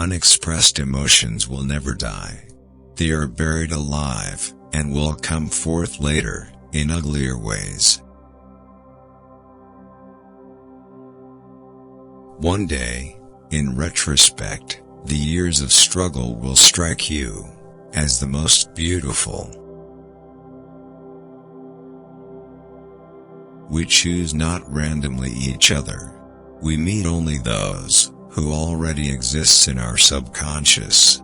Unexpressed emotions will never die. They are buried alive, and will come forth later, in uglier ways. One day, in retrospect, the years of struggle will strike you as the most beautiful. We choose not randomly each other. We meet only those who already exists in our subconscious.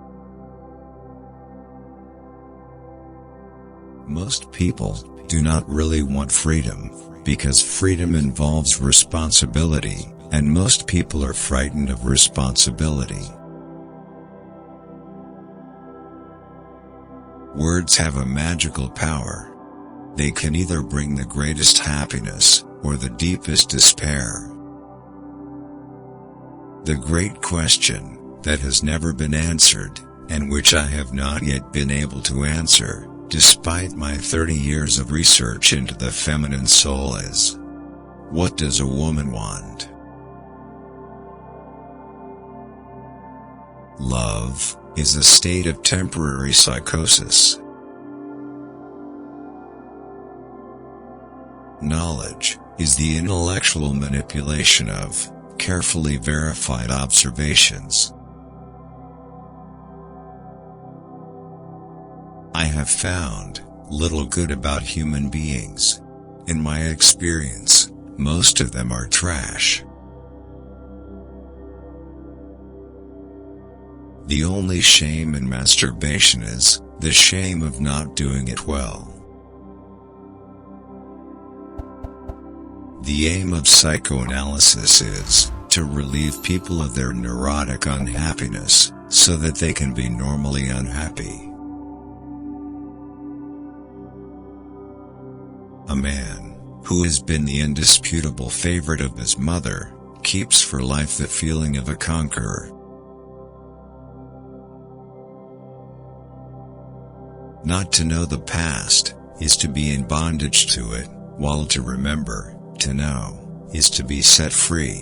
Most people do not really want freedom, because freedom involves responsibility, and most people are frightened of responsibility. Words have a magical power. They can either bring the greatest happiness, or the deepest despair. The great question that has never been answered, and which I have not yet been able to answer, despite my 30 years of research into the feminine soul, is: what does a woman want? Love is a state of temporary psychosis. Knowledge is the intellectual manipulation of carefully verified observations. I have found little good about human beings. In my experience, most of them are trash. The only shame in masturbation is the shame of not doing it well. The aim of psychoanalysis is to relieve people of their neurotic unhappiness, so that they can be normally unhappy. A man who has been the indisputable favorite of his mother keeps for life the feeling of a conqueror. Not to know the past is to be in bondage to it, while to remember, to know, is to be set free.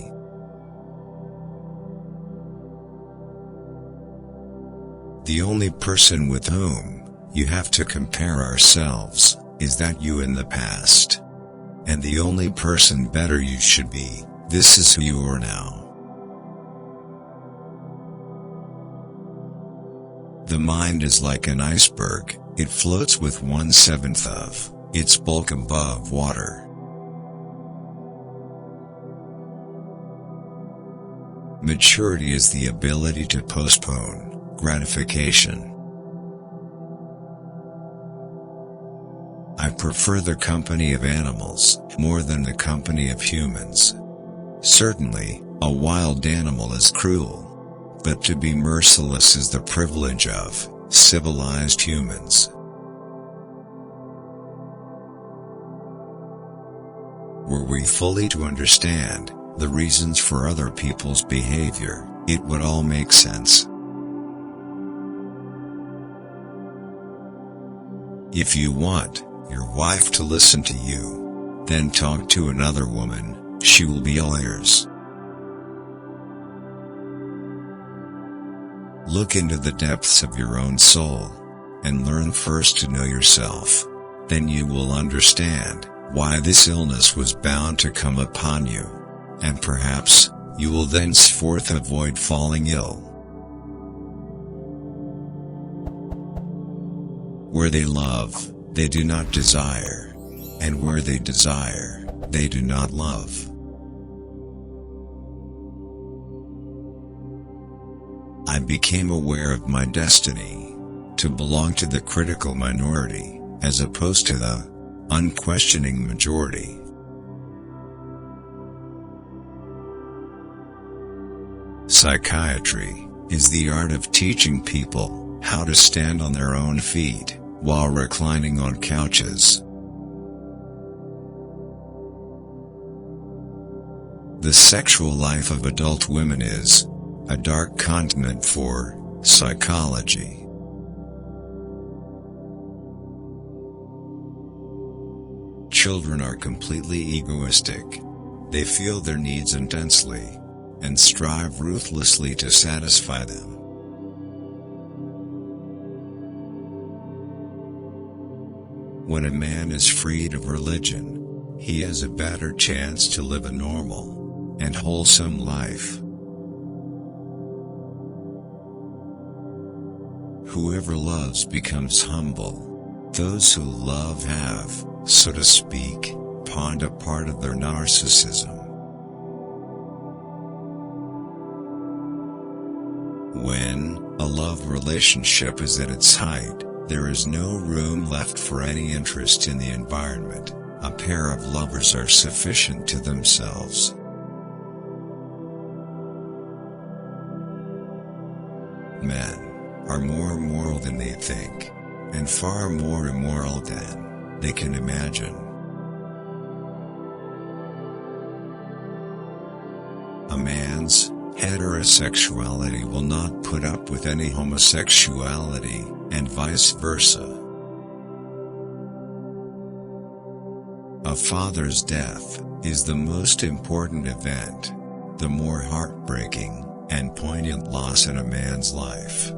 The only person with whom you have to compare ourselves is that you in the past. And the only person better you should be, this is who you are now. The mind is like an iceberg, it floats with 1/7 of its bulk above water. Maturity is the ability to postpone gratification. I prefer the company of animals more than the company of humans. Certainly, a wild animal is cruel, but to be merciless is the privilege of civilized humans. Were we fully to understand the reasons for other people's behavior, it would all make sense. If you want your wife to listen to you, then talk to another woman, she will be all ears. Look into the depths of your own soul, and learn first to know yourself. Then you will understand why this illness was bound to come upon you, and perhaps you will thenceforth avoid falling ill. Where they love, they do not desire, and where they desire, they do not love. I became aware of my destiny, to belong to the critical minority, as opposed to the unquestioning majority. Psychiatry is the art of teaching people how to stand on their own feet, while reclining on couches. The sexual life of adult women is a dark continent for psychology. Children are completely egoistic. They feel their needs intensely, and strive ruthlessly to satisfy them. When a man is freed of religion, he has a better chance to live a normal and wholesome life. Whoever loves becomes humble. Those who love have, so to speak, pawned a part of their narcissism. When a love relationship is at its height, there is no room left for any interest in the environment. A pair of lovers are sufficient to themselves. Men are more moral than they think, and far more immoral than they can imagine. A man's heterosexuality will not put up with any homosexuality, and vice versa. A father's death is the most important event, the more heartbreaking and poignant loss in a man's life.